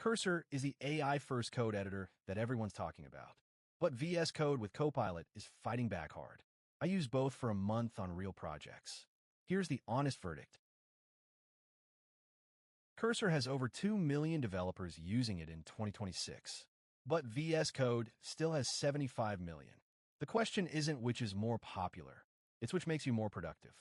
Cursor is the AI-first code editor that everyone's talking about. But VS Code with Copilot is fighting back hard. I used both for a month on real projects. Here's the honest verdict. Cursor has over 2 million developers using it in 2026, but VS Code still has 75 million. The question isn't which is more popular, it's which makes you more productive.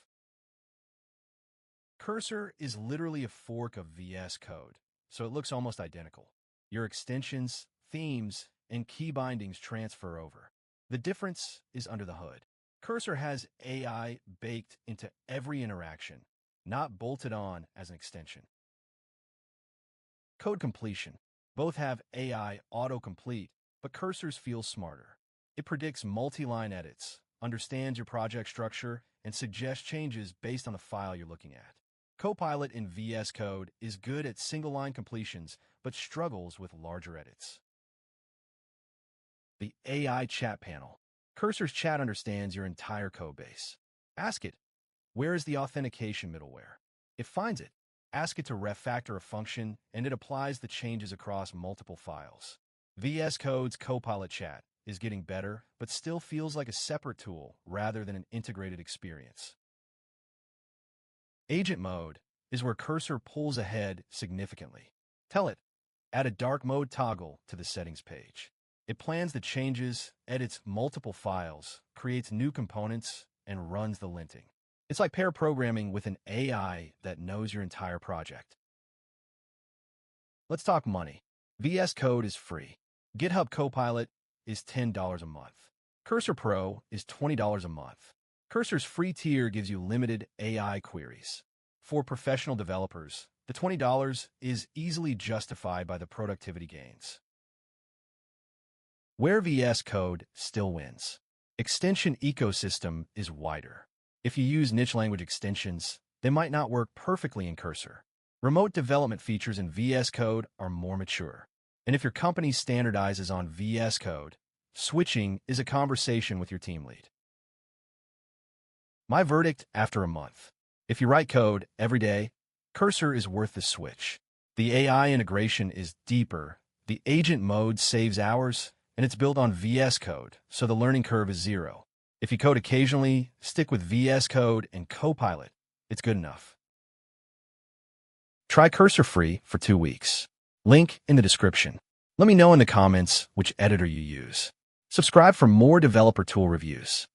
Cursor is literally a fork of VS Code, so it looks almost identical. Your extensions, themes, and key bindings transfer over. The difference is under the hood. Cursor has AI baked into every interaction, not bolted on as an extension. Code completion. Both have AI autocomplete, but Cursor's feels smarter. It predicts multi-line edits, understands your project structure, and suggests changes based on the file you're looking at. Copilot in VS Code is good at single-line completions, but struggles with larger edits. The AI chat panel. Cursor's chat understands your entire code base. Ask it, where is the authentication middleware? It finds it. Ask it to refactor a function, and it applies the changes across multiple files. VS Code's Copilot chat is getting better, but still feels like a separate tool rather than an integrated experience. Agent mode is where Cursor pulls ahead significantly. Tell it, add a dark mode toggle to the settings page. It plans the changes, edits multiple files, creates new components, and runs the linting. It's like pair programming with an AI that knows your entire project. Let's talk money. VS Code is free. GitHub Copilot is $10 a month. Cursor Pro is $20 a month. Cursor's free tier gives you limited AI queries. For professional developers, the $20 is easily justified by the productivity gains. Where VS Code still wins. Extension ecosystem is wider. If you use niche language extensions, they might not work perfectly in Cursor. Remote development features in VS Code are more mature. And if your company standardizes on VS Code, switching is a conversation with your team lead. My verdict after a month. If you write code every day, Cursor is worth the switch. The AI integration is deeper, the agent mode saves hours, and it's built on VS Code, so the learning curve is zero. If you code occasionally, stick with VS Code and Copilot. It's good enough. Try Cursor free for 2 weeks. Link in the description. Let me know in the comments which editor you use. Subscribe for more developer tool reviews.